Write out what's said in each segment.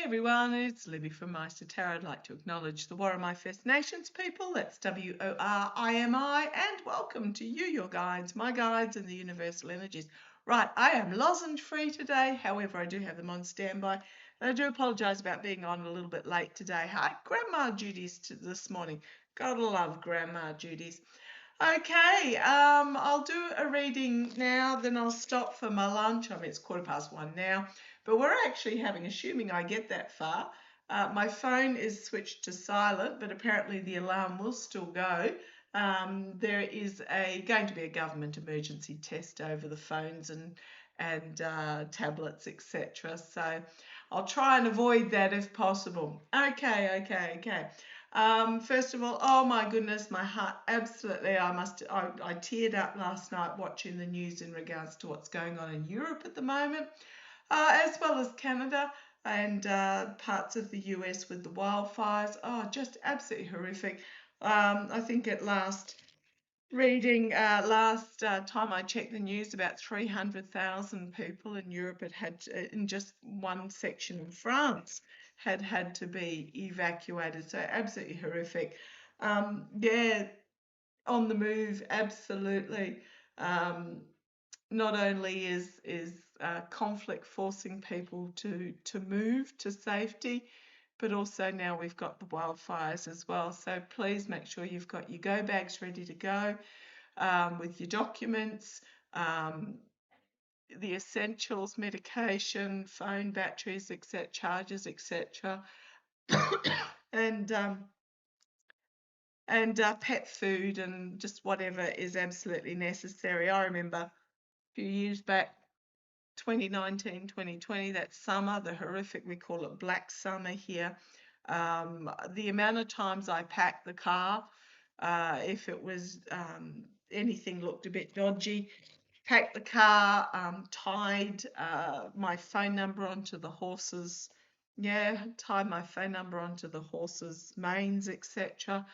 Everyone, it's Libby from Meister Tarot. I'd like to acknowledge the Warramai First Nations people, that's WORIMI, and welcome to you, your guides, my guides, and the universal energies. Right, I am lozenge free today, however, I do have them on standby, and I do apologise about being on a little bit late today. Hi, grandma duties this morning. Gotta love grandma duties. Okay, I'll do a reading now, then I'll stop for my lunch. I mean, it's 1:15 now, but we're actually having, assuming I get that far, my phone is switched to silent, but apparently the alarm will still go. There is going to be a government emergency test over the phones and tablets, etc. So I'll try and avoid that if possible. Okay. First of all, oh my goodness, my heart absolutely, I teared up last night watching the news in regards to what's going on in Europe at the moment, as well as Canada and parts of the US with the wildfires. Oh, just absolutely horrific. I think at last time I checked the news, about 300,000 people in Europe had in just one section in France had to be evacuated. So absolutely horrific. Yeah, on the move, absolutely. Not only is conflict forcing people to move to safety, but also now we've got the wildfires as well. So please make sure you've got your go bags ready to go with your documents, the essentials, medication, phone batteries, etc., chargers, etc., and pet food and just whatever is absolutely necessary. I remember a few years back, 2019, 2020, that summer, the horrific, we call it black summer here. The amount of times I packed the car, if it was anything looked a bit dodgy, packed the car, tied my phone number onto the horses. Yeah, tied my phone number onto the horses' manes, etc.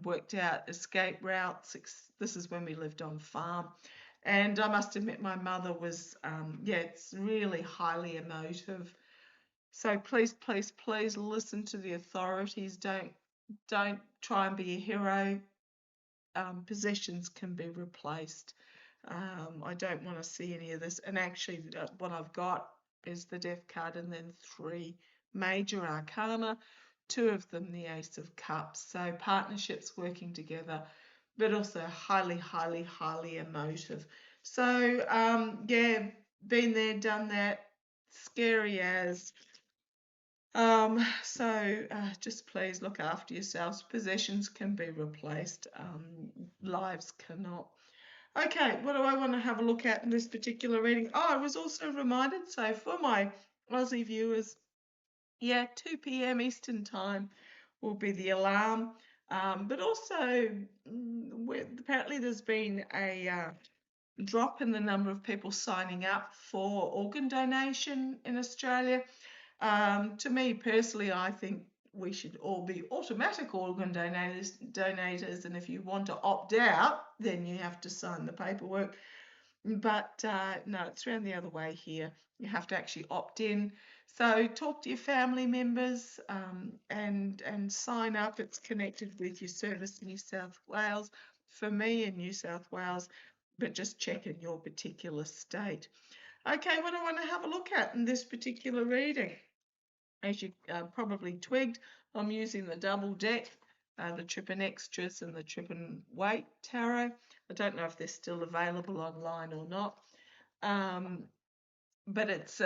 Worked out escape routes. This is when we lived on farm. And I must admit, my mother was, it's really highly emotive. So please listen to the authorities. Don't try and be a hero. Possessions can be replaced. I don't want to see any of this. And actually, what I've got is the Death card and then 3 major arcana, 2 of them the Ace of Cups. So partnerships working together, but also highly emotive. So yeah, been there, done that, scary as. So just please look after yourselves. Possessions can be replaced, lives cannot. Okay, what do I want to have a look at in this particular reading? Oh, I was also reminded, so for my Aussie viewers, yeah, 2 p.m. Eastern time will be the alarm. But also, apparently there's been a drop in the number of people signing up for organ donation in Australia. To me personally, I think we should all be automatic organ donators, and if you want to opt out, then you have to sign the paperwork. But no, it's around the other way here. You have to actually opt in. So talk to your family members and sign up. It's connected with your service in New South Wales. For me in New South Wales, but just check in your particular state. Okay, what I want to have a look at in this particular reading. As you probably twigged, I'm using the double deck, the Trippin Extras and the Trippin Weight Tarot. I don't know if they're still available online or not, but it's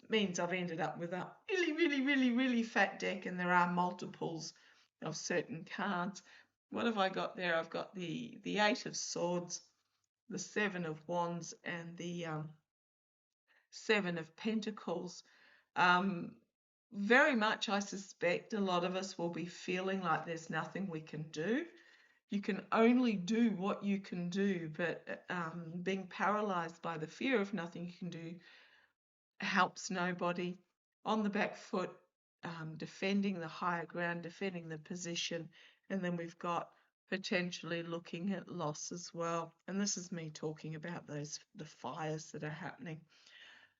means I've ended up with a really fat deck, and there are multiples of certain cards. What have I got there? I've got the 8 of Swords, the 7 of Wands, and the 7 of Pentacles. Very much, I suspect, a lot of us will be feeling like there's nothing we can do. You can only do what you can do, but being paralyzed by the fear of nothing you can do helps nobody. On the back foot, defending the higher ground, defending the position, and then we've got potentially looking at loss as well. And this is me talking about the fires that are happening.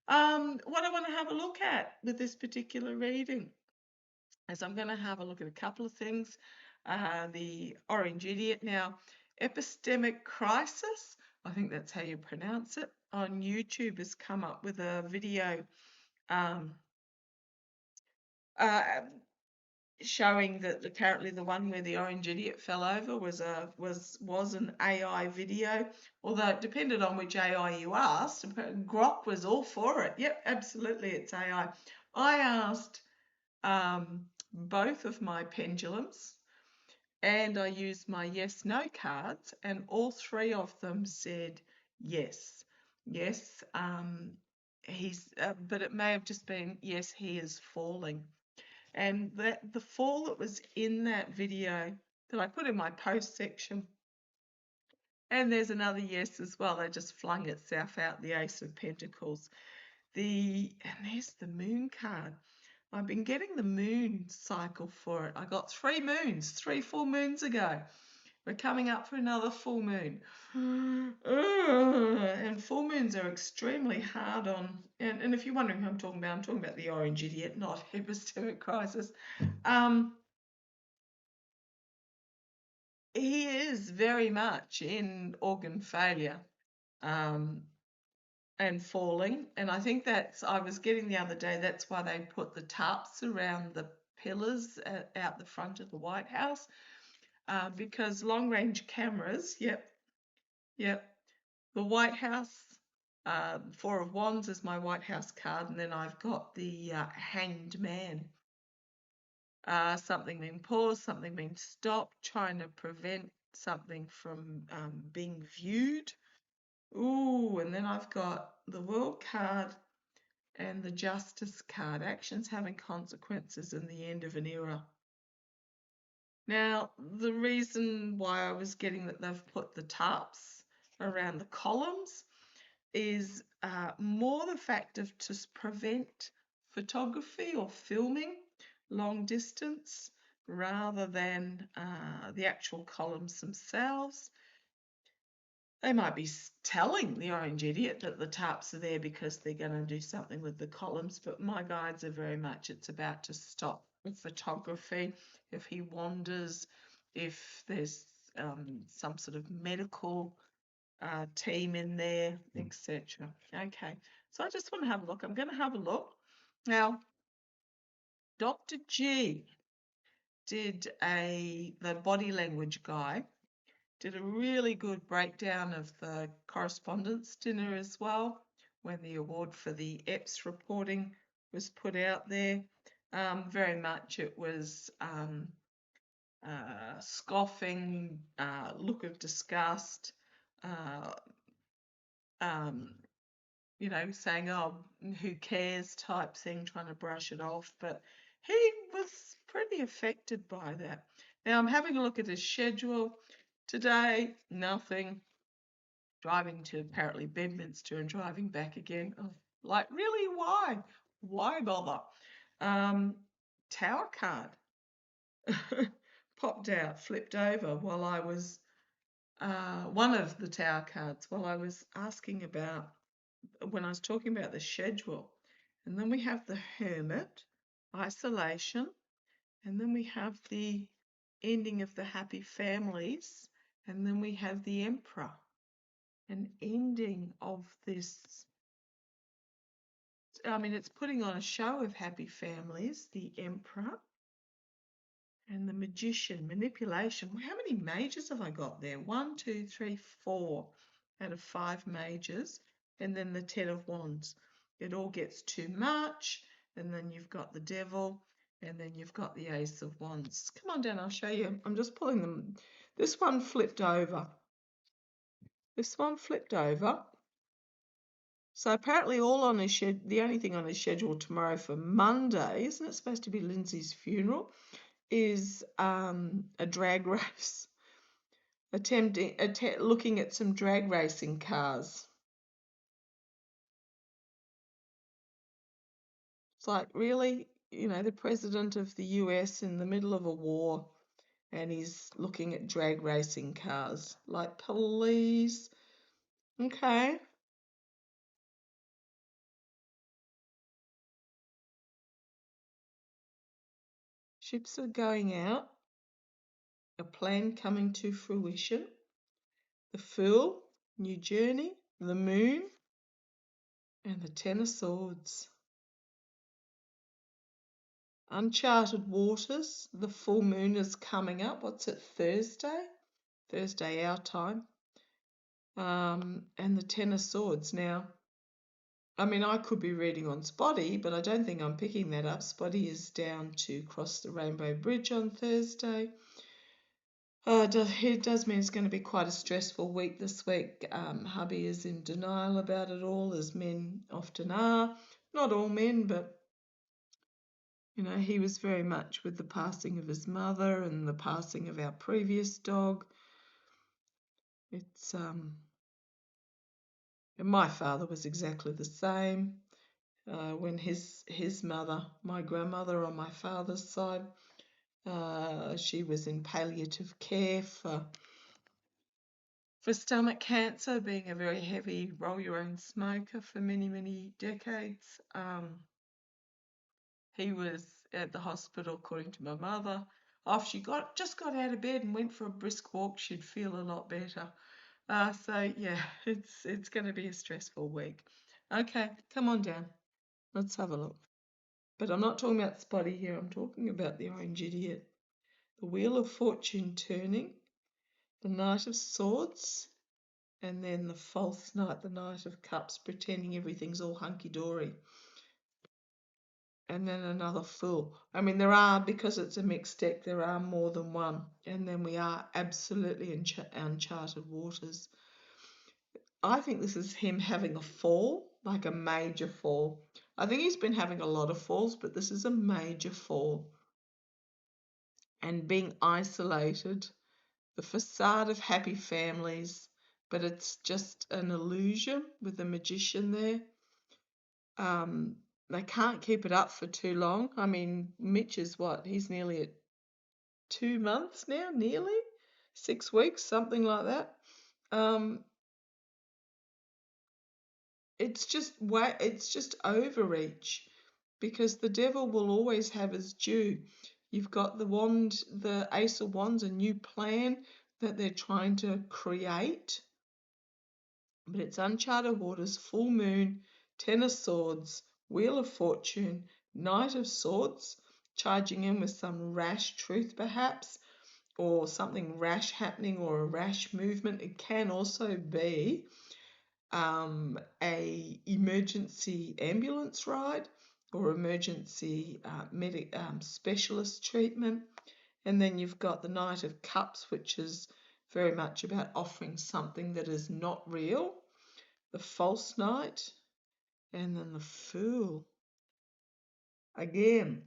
What I want to have a look at with this particular reading is I'm going to have a look at a couple of things. The Orange Idiot. Now, Epistemic Crisis, I think that's how you pronounce it, on YouTube has come up with a video um, uh, showing that apparently the one where the orange idiot fell over was an AI video. Although it depended on which AI you asked. Grok was all for it. Yep, absolutely, it's AI. I asked both of my pendulums, and I used my yes no cards, and all three of them said yes. Yes, but it may have just been yes, he is falling. And the fall that was in that video that I put in my post section, and there's another yes as well, they just flung itself out, the Ace of Pentacles. And there's the Moon card. I've been getting the moon cycle for it. I got 3 moons, 3 full moons ago. We're coming up for another full moon. And full moons are extremely hard on, and if you're wondering who I'm talking about the Orange Idiot, not Epistemic Crisis. He is very much in organ failure and falling. And I think I was getting the other day, that's why they put the tarps around the pillars out the front of the White House. Because long range cameras, yep. The White House, 4 of Wands is my White House card, and then I've got the Hanged Man. Something being paused, something being stopped, trying to prevent something from being viewed. Ooh, and then I've got the World card and the Justice card, actions having consequences and the end of an era. Now, the reason why I was getting that they've put the tarps around the columns is more the fact of to prevent photography or filming long distance rather than the actual columns themselves. They might be telling the Orange Idiot that the tarps are there because they're going to do something with the columns, but my guides are very much, it's about to stop with photography. If he wanders, if there's some sort of medical team in there, etc. Okay, so I just want to have a look. I'm going to have a look. Now, Dr. G did the body language guy, did a really good breakdown of the correspondence dinner as well, when the award for the EPS reporting was put out there. Very much it was scoffing, look of disgust, saying, oh, who cares type thing, trying to brush it off. But he was pretty affected by that. Now, I'm having a look at his schedule. Today, nothing. Driving to apparently Bedminster and driving back again. Oh, like, really, why? Why bother? Tower card popped out, flipped over while I was, one of the tower cards, while I was asking about, when I was talking about the schedule. And then we have the Hermit, isolation, and then we have the ending of the happy families, and then we have the Emperor, an ending of this. I mean, it's putting on a show of happy families, the Emperor, and the Magician, manipulation. How many majors have I got there? 1, 2, 3, 4 out of 5 majors, and then the 10 of Wands. It all gets too much, and then you've got the Devil, and then you've got the Ace of Wands. Come on down, I'll show you. I'm just pulling them. This one flipped over. This one flipped over. So apparently all on his the only thing on his schedule tomorrow for Monday, isn't it supposed to be Lindsay's funeral, is a drag race. Looking at some drag racing cars. It's like, really? The president of the US in the middle of a war, and he's looking at drag racing cars. Like, please. Okay. Ships are going out, a plan coming to fruition, the Fool, new journey, the Moon, and the Ten of Swords. Uncharted waters, the full moon is coming up. What's it, Thursday? Thursday our time. And the Ten of Swords. Now, I mean, I could be reading on Spotty, but I don't think I'm picking that up. Spotty is down to cross the Rainbow Bridge on Thursday. It does mean it's going to be quite a stressful week this week. Hubby is in denial about it all, as men often are. Not all men, but you know, he was very much with the passing of his mother and the passing of our previous dog. It's and my father was exactly the same. When his mother, my grandmother on my father's side, she was in palliative care for stomach cancer, being a very heavy roll-your-own smoker for many, many decades. He was at the hospital, according to my mother. After she just got out of bed and went for a brisk walk, she'd feel a lot better. So yeah, it's going to be a stressful week. Okay, come on down. Let's have a look. But I'm not talking about Spotty here. I'm talking about the Orange Idiot. The Wheel of Fortune turning, the Knight of Swords, and then the False Knight, the Knight of Cups, pretending everything's all hunky-dory. And then another Fool. I mean, there are, because it's a mixed deck, there are more than one. And then we are absolutely in uncharted waters. I think this is him having a fall, like a major fall. I think he's been having a lot of falls, but this is a major fall. And being isolated, the facade of happy families, but it's just an illusion with the Magician there. They can't keep it up for too long. I mean, Mitch is what? He's nearly at 2 months now, nearly 6 weeks, something like that. It's just overreach, because the devil will always have his due. You've got the wand, the Ace of Wands, a new plan that they're trying to create. But it's uncharted waters, full moon, Ten of Swords, Wheel of Fortune, Knight of Swords, charging in with some rash truth perhaps, or something rash happening, or a rash movement. It can also be a emergency ambulance ride or emergency specialist treatment. And then you've got the Knight of Cups, which is very much about offering something that is not real, the False Knight, and then the Fool. Again,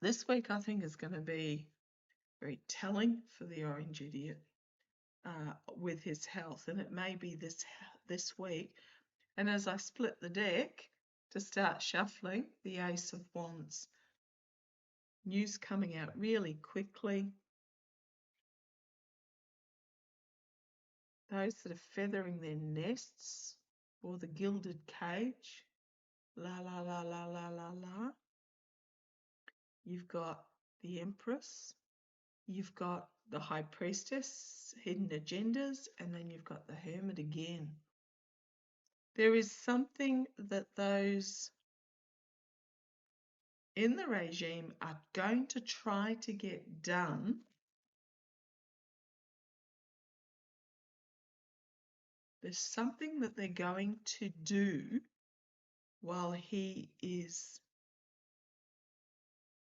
this week I think is going to be very telling for the Orange Idiot with his health, and it may be this week. And as I split the deck to start shuffling, the Ace of Wands. News coming out really quickly. Those that are feathering their nests, or the gilded cage. La la la la la la la. You've got the Empress. You've got the High Priestess, hidden agendas, and then you've got the Hermit again. There is something that those in the regime are going to try to get done. There's something that they're going to do while he is,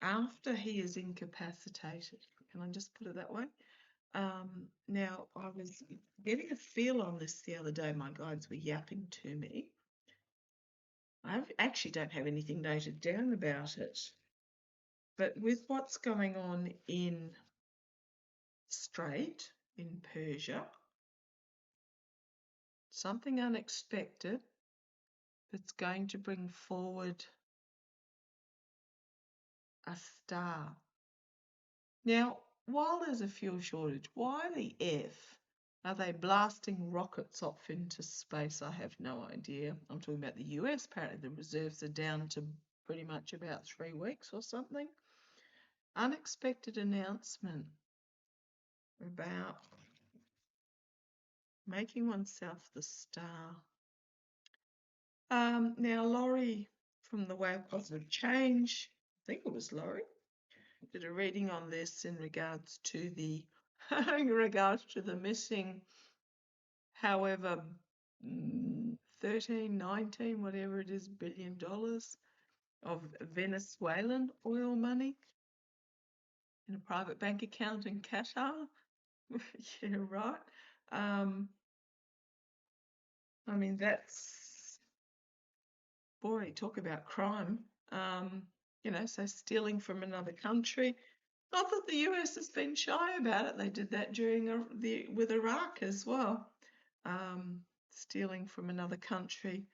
after he is incapacitated. Can I just put it that way? Now, I was getting a feel on this the other day. My guides were yapping to me. I actually don't have anything noted down about it. But with what's going on in Strait, in Persia, something unexpected that's going to bring forward a star. Now, while there's a fuel shortage, why the F are they blasting rockets off into space? I have no idea. I'm talking about the US. Apparently the reserves are down to pretty much about 3 weeks or something. Unexpected announcement about making oneself the star. Now, Laurie from the Way of Positive Change, I think it was Laurie, did a reading on this in regards to the missing, however, 13, 19, whatever it is, $1 billion of Venezuelan oil money in a private bank account in Qatar. Yeah, right. I mean, that's, boy, talk about crime. So stealing from another country. Not that the US has been shy about it. They did that with Iraq as well, stealing from another country.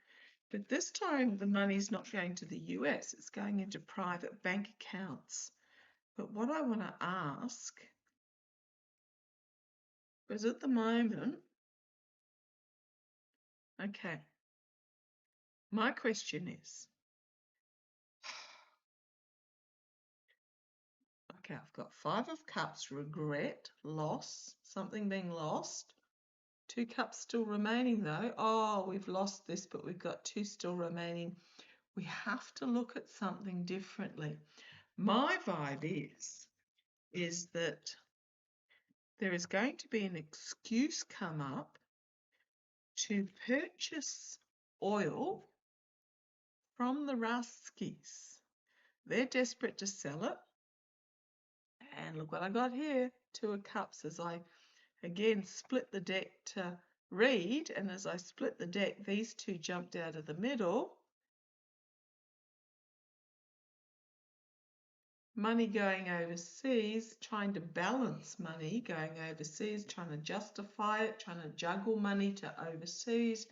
But this time the money's not going to the US, it's going into private bank accounts. But what I want to ask, because at the moment, okay, my question is, okay, I've got 5 of Cups, regret, loss, something being lost. 2 cups still remaining though. Oh, we've lost this, but we've got 2 still remaining. We have to look at something differently. My vibe is that there is going to be an excuse come up to purchase oil from the Ruskis. They're desperate to sell it. And look what I got here, 2 of Cups, as I again split the deck to read, and as I split the deck, these 2 jumped out of the middle. Money going overseas, trying to balance money going overseas, trying to justify it, trying to juggle money to overseas,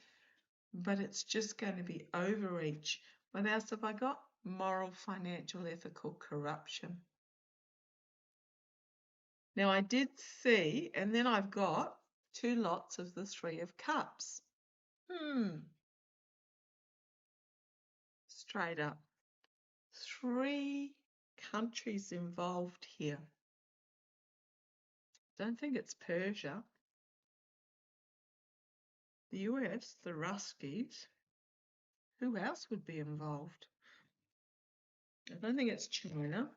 but it's just going to be overreach. What else have I got? Moral, financial, ethical corruption. Now I did see, and then I've got 2 lots of the 3 of Cups. Straight up. 3 countries involved here. Don't think it's Persia. The US, the Ruskies. Who else would be involved? I don't think it's China.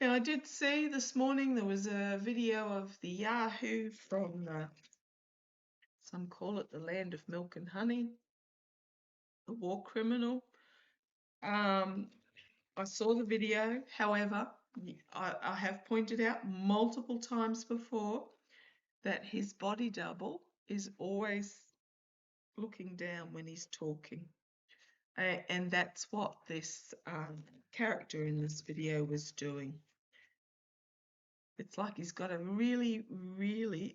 Now, I did see this morning there was a video of the Yahoo from some call it the land of milk and honey, the war criminal. I saw the video. However, I have pointed out multiple times before that his body double is always looking down when he's talking. And that's what this character in this video was doing. It's like he's got a really, really,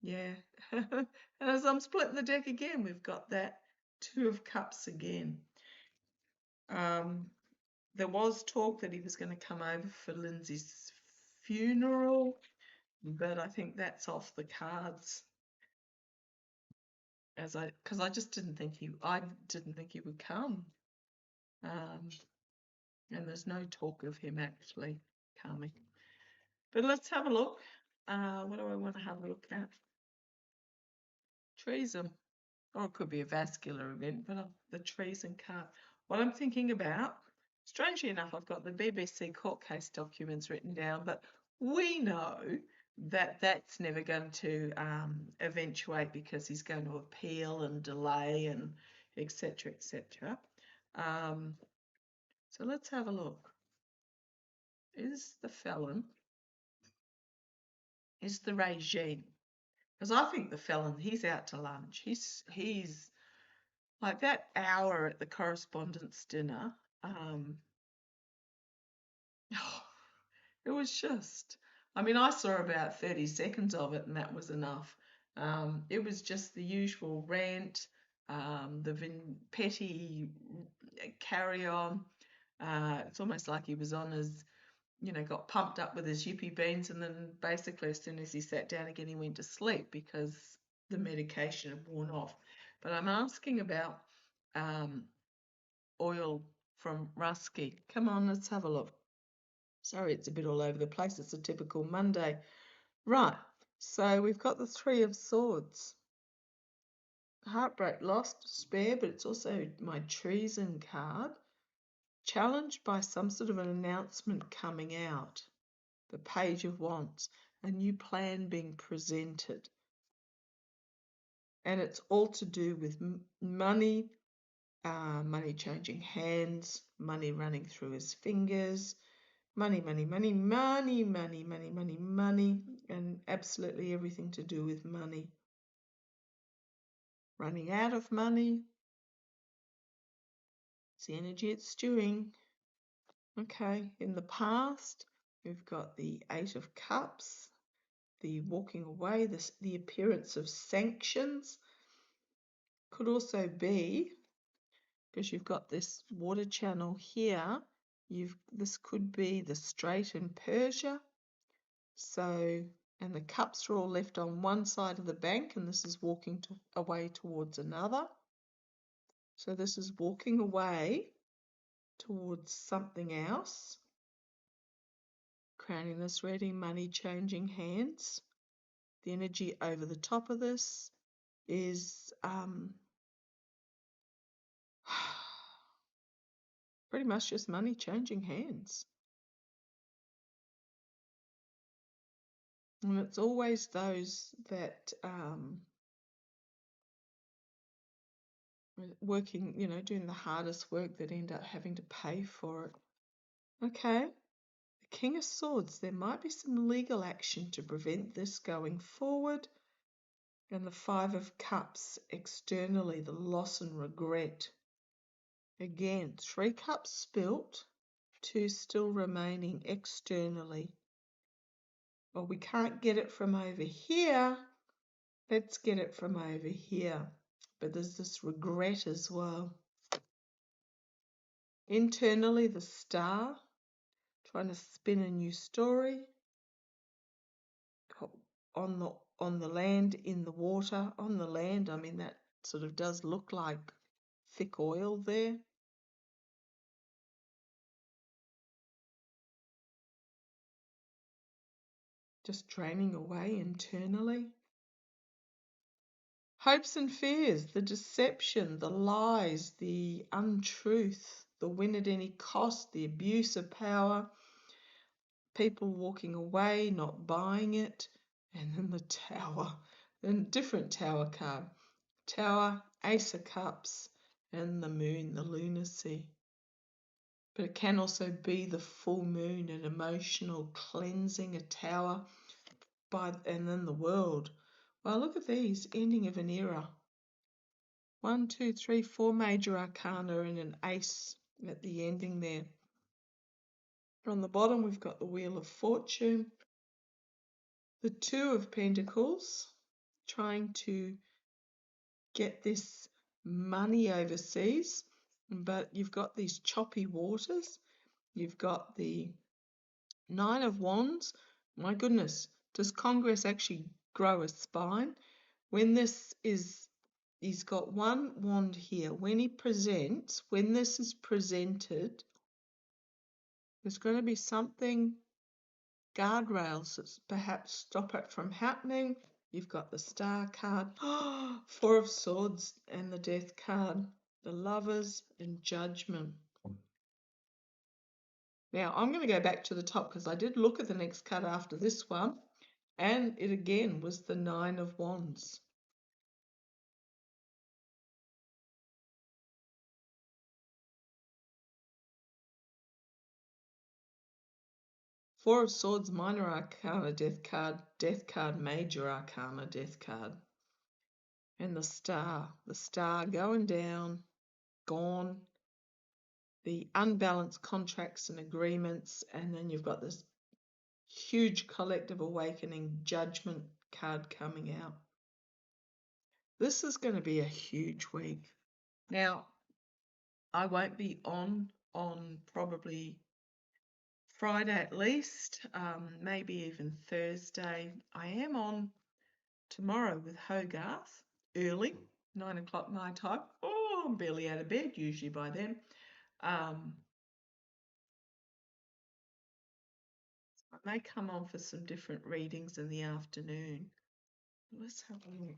yeah. And as I'm splitting the deck again, we've got that 2 of Cups again. There was talk that he was going to come over for Lindsay's funeral, but I think that's off the cards. Because I just didn't think he would come. And there's no talk of him actually coming. But let's have a look. What do I want to have a look at? Treason. Or it could be a vascular event, but the treason card. What I'm thinking about, strangely enough, I've got the BBC court case documents written down, but we know that that's never going to eventuate because he's going to appeal and delay and etc., etc. So let's have a look. Is the felon, is the regime? Because I think the felon, he's out to lunch. He's like that hour at the correspondence dinner. It was just, I mean, I saw about 30 seconds of it and that was enough. It was just the usual rant, the petty carry on. It's almost like he was on his got pumped up with his yippee beans, and then basically as soon as he sat down again, he went to sleep because the medication had worn off. But I'm asking about oil from Ruski. Come on, let's have a look. Sorry, it's a bit all over the place. It's a typical Monday. Right, so we've got the Three of Swords. Heartbreak, loss, despair, but it's also my treason card. Challenged by some sort of an announcement coming out. The Page of Wands, a new plan being presented. And it's all to do with money, money changing hands, money running through his fingers, money, money, money, money, money, money, money, money, and absolutely everything to do with money. Running out of money. It's the energy it's stewing. Okay, in the past, we've got the Eight of Cups, the walking away, the appearance of sanctions. Could also be, because you've got this water channel here, this could be the Strait in Persia. So, and the cups are all left on one side of the bank, and this is walking away towards another. So this is walking away towards something else. Crowning this ready, money changing hands. The energy over the top of this is pretty much just money changing hands. And it's always those that working, doing the hardest work that end up having to pay for it. Okay. The King of Swords, there might be some legal action to prevent this going forward. And the Five of Cups, externally, the loss and regret. Again, 3 cups spilt, 2 still remaining externally. Well, we can't get it from over here. Let's get it from over here. But there's this regret as well. Internally, the Star, trying to spin a new story. On the land, in the water. On the land, I mean, that sort of does look like thick oil there. Just draining away internally. Hopes and fears, the deception, the lies, the untruth, the win at any cost, the abuse of power, people walking away, not buying it, and then the Tower, and different Tower card. Tower, Ace of Cups, and the Moon, the lunacy. But it can also be the full moon, an emotional cleansing, a Tower, and then the World. Well, look at these, ending of an era. 1, 2, 3, 4 major arcana and an ace at the ending there. On the bottom, we've got the Wheel of Fortune, the Two of Pentacles, trying to get this money overseas, but you've got these choppy waters. You've got the Nine of Wands. My goodness, does Congress actually grow a spine? When this is, he's got one wand here. When this is presented, there's going to be something, guardrails that perhaps stop it from happening. You've got the Star card, Four of Swords, and the Death card, the Lovers and Judgment. Now, I'm going to go back to the top because I did look at the next card after this one, and it again was the Nine of Wands. Four of Swords, Minor Arcana, Death card, Major Arcana, Death card. And the Star going down, gone. The unbalanced contracts and agreements, and then you've got this huge collective awakening Judgment card coming out. This is going to be a huge week. Now, I won't be on probably Friday at least, maybe even Thursday. I am on tomorrow with Hogarth early, 9 o'clock my time. Oh, I'm barely out of bed usually by then. I may come on for some different readings in the afternoon. Let's have a look.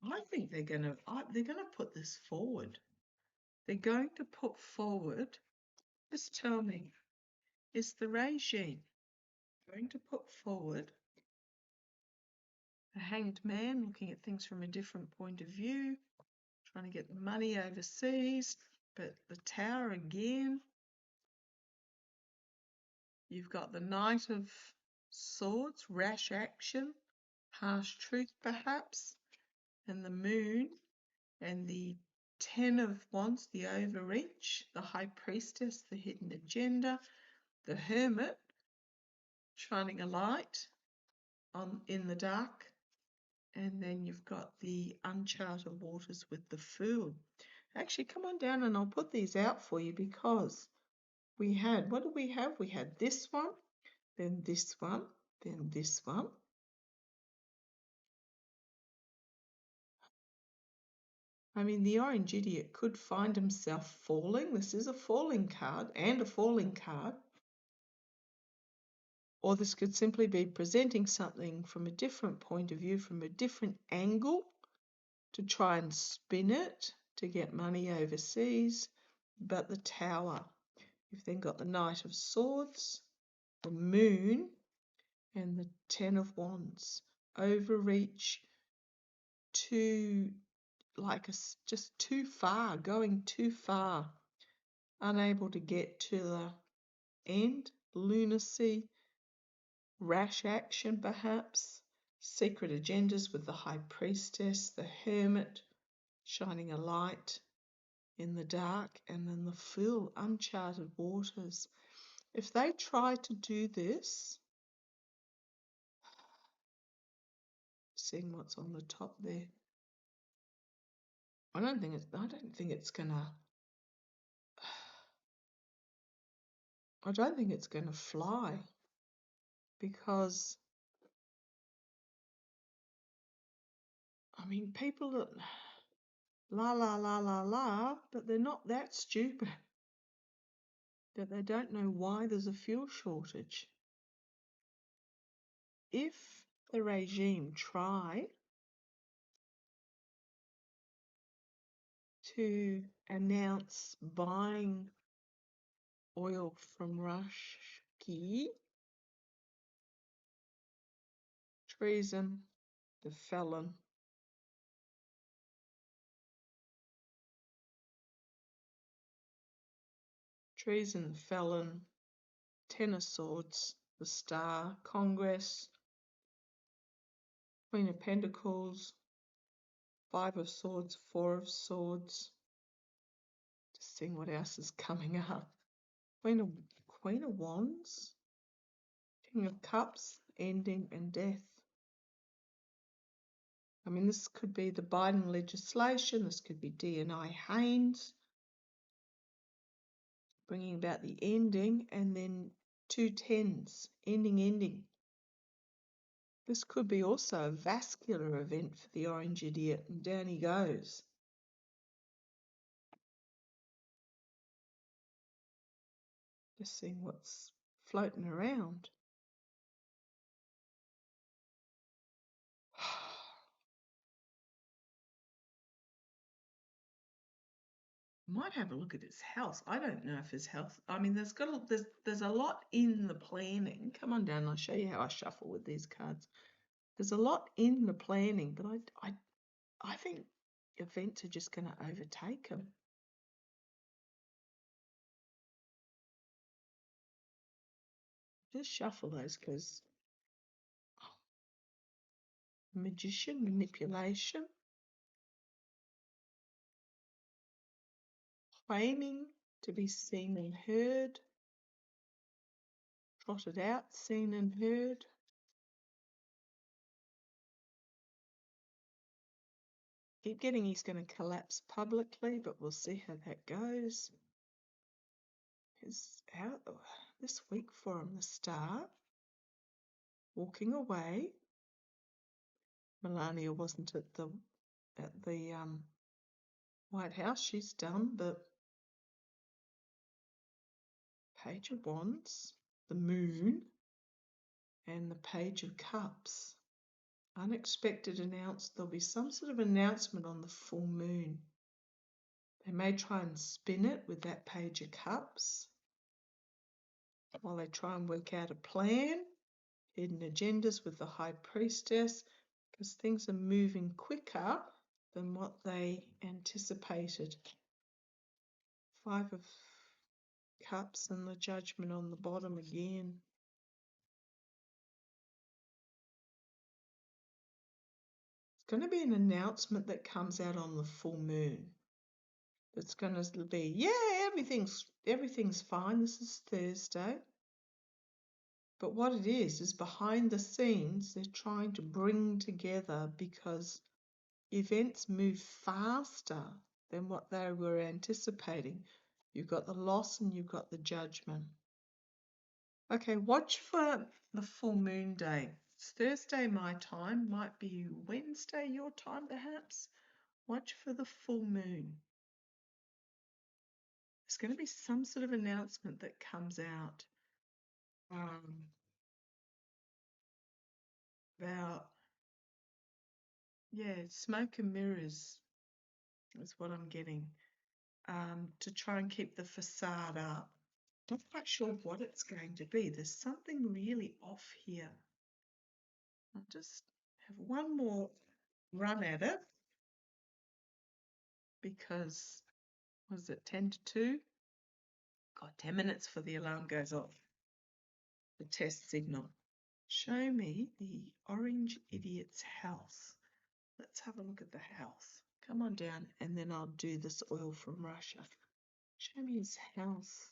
I think they're gonna put this forward. They're going to put forward. Just tell me, is the regime going to put forward a hanged man looking at things from a different point of view, trying to get the money overseas, but the Tower again? You've got the Knight of Swords, rash action, harsh truth perhaps, and the Moon, and the Ten of Wands, the overreach, the High Priestess, the hidden agenda, the Hermit, shining a light in the dark, and then you've got the uncharted waters with the Fool. Actually, come on down and I'll put these out for you, because we had, what did we have? We had this one, then this one, then this one. I mean, the orange idiot could find himself falling. This is a falling card and a falling card. Or this could simply be presenting something from a different point of view, from a different angle, to try and spin it to get money overseas. But the Tower, you've then got the Knight of Swords, the Moon, and the Ten of Wands. Overreach, just too far, going too far, unable to get to the end. Lunacy, rash action perhaps, secret agendas with the High Priestess, the Hermit, shining a light in the dark, and then the Fool, uncharted waters. If they try to do this, seeing what's on the top there, I don't think it's gonna fly, because I mean, people that la la la la la, but they're not that stupid that they don't know why there's a fuel shortage. If the regime try to announce buying oil from Ruski, treason, the felon, treason, the felon, Ten of Swords, the Star, Congress, Queen of Pentacles, Five of Swords, Four of Swords. Just seeing what else is coming up. Queen of Wands, King of Cups, ending and death. I mean, this could be the Biden legislation. This could be D&I Haynes bringing about the ending, and then two tens, ending. This could be also a vascular event for the orange idiot, and down he goes. Just seeing what's floating around. Might have a look at his health. I don't know if his health. I mean, there's a lot in the planning. Come on down. I'll show you how I shuffle with these cards. There's a lot in the planning, but I think events are just going to overtake him. Just shuffle those, because magician, manipulation, claiming to be seen and heard, trotted out, seen and heard. Keep getting he's going to collapse publicly, but we'll see how that goes. this week for him. The Star, walking away. Melania wasn't at the White House. She's done the Page of Wands, the Moon, and the Page of Cups. Unexpected announcement. There'll be some sort of announcement on the full moon. They may try and spin it with that Page of Cups while they try and work out a plan, hidden agendas with the High Priestess, because things are moving quicker than what they anticipated. Five of Cups and the Judgment on the bottom again. It's going to be an announcement that comes out on the full moon. It's going to be, yeah, everything's fine. This is Thursday. But what it is behind the scenes, they're trying to bring together because events move faster than what they were anticipating. You've got the loss and you've got the judgment. Okay, watch for the full moon day. It's Thursday my time, might be Wednesday your time perhaps. Watch for the full moon. There's going to be some sort of announcement that comes out about, smoke and mirrors is what I'm getting, to try and keep the facade up. Not quite sure what it's going to be. There's something really off here. I'll just have one more run at it because, was it 10 to 2? Got 10 minutes for the alarm goes off. The test signal. Show me the orange idiot's house. Let's have a look at the house. Come on down and then I'll do this oil from Russia. Show me his house.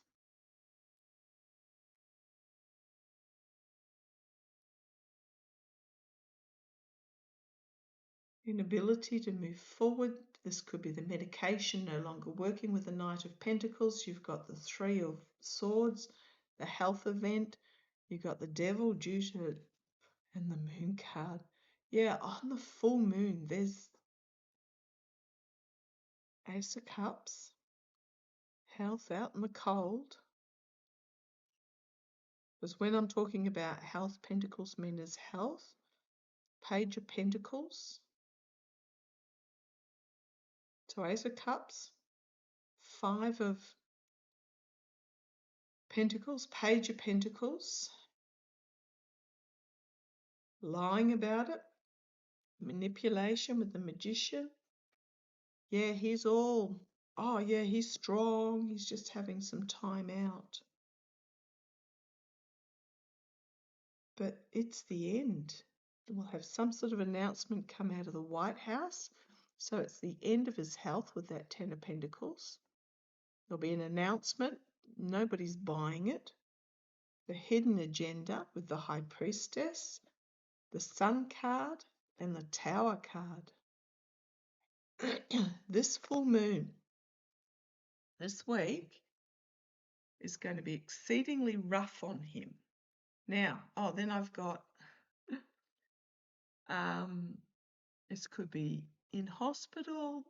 Inability to move forward. This could be the medication no longer working with the Knight of Pentacles. You've got the Three of Swords, the health event. You've got the Devil due to, and the Moon card. Yeah, on the full moon, there's Ace of Cups, health out in the cold. Because when I'm talking about health, Pentacles mean as health. Page of Pentacles. So Ace of Cups, Five of Pentacles, Page of Pentacles. Lying about it. Manipulation with the Magician. Yeah, he's strong. He's just having some time out. But it's the end. We'll have some sort of announcement come out of the White House. So it's the end of his health with that Ten of Pentacles. There'll be an announcement. Nobody's buying it. The hidden agenda with the High Priestess, the Sun card, and the Tower card. This full moon this week is going to be exceedingly rough on him. Now, then I've got, this could be in hospital.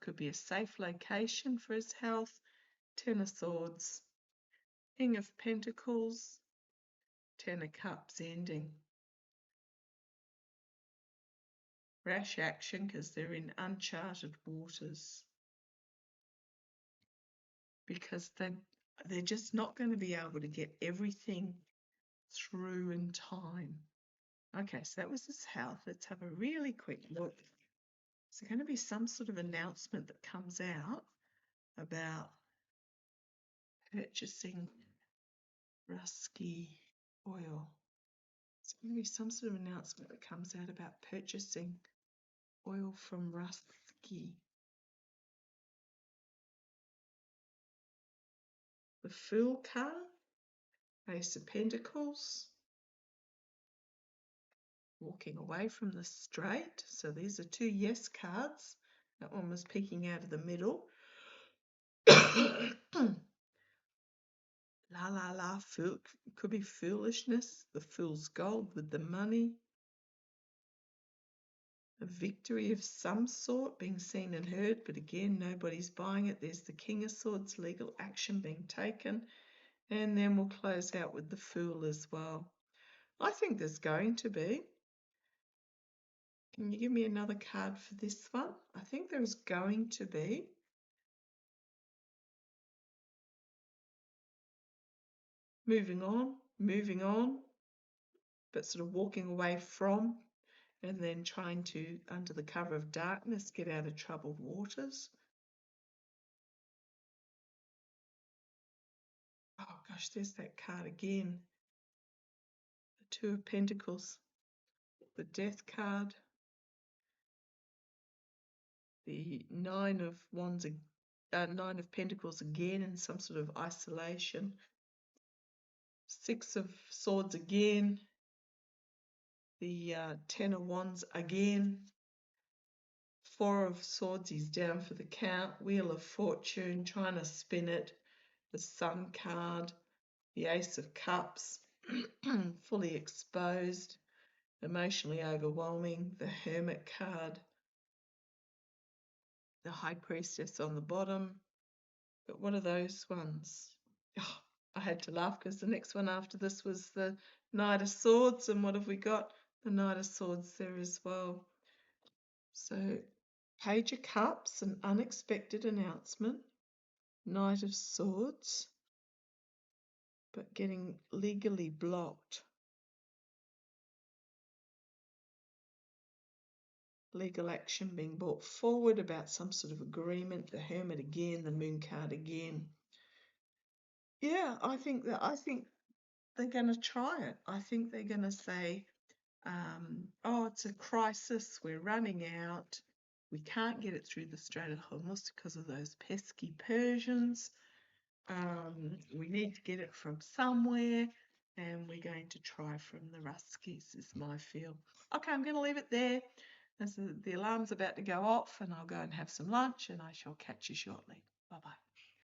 Could be a safe location for his health. Ten of Swords, King of Pentacles, Ten of Cups ending. Rash action because they're in uncharted waters. Because they're just not going to be able to get everything through in time. Okay, so that was his health. Let's have a really quick look. There's going to be some sort of announcement that comes out about purchasing Ruski oil. There's going to be some sort of announcement that comes out about purchasing oil from Ruski. The Fool card, Ace of Pentacles, walking away from the straight. So these are two yes cards. That one was peeking out of the middle. The La la la, fool, could be foolishness, the fool's gold with the money. A victory of some sort being seen and heard, but again, nobody's buying it. There's the King of Swords, legal action being taken. And then we'll close out with the Fool as well. I think there's going to be. Can you give me another card for this one? I think there's going to be. Moving on, but sort of walking away from, and then trying to, under the cover of darkness, get out of troubled waters. Oh gosh, there's that card again. The Two of Pentacles, the Death card, the Nine of Wands, Nine of Pentacles again in some sort of isolation. Six of Swords again, the Ten of Wands again. Four of Swords, he's down for the count. Wheel of Fortune, trying to spin it. The Sun card, the Ace of Cups, fully exposed, emotionally overwhelming. The Hermit card, the High Priestess on the bottom. But what are those ones? Oh, I had to laugh because the next one after this was the Knight of Swords. And what have we got? The Knight of Swords there as well. So Page of Cups, an unexpected announcement. Knight of Swords, but getting legally blocked. Legal action being brought forward about some sort of agreement. The Hermit again, the Moon card again. Yeah, I think they're going to try it. I think they're going to say, oh, it's a crisis. We're running out. We can't get it through the Strait of Hormuz because of those pesky Persians. We need to get it from somewhere, and we're going to try from the Ruskis, is my feel. Okay, I'm going to leave it there. As the alarm's about to go off, and I'll go and have some lunch, and I shall catch you shortly. Bye-bye.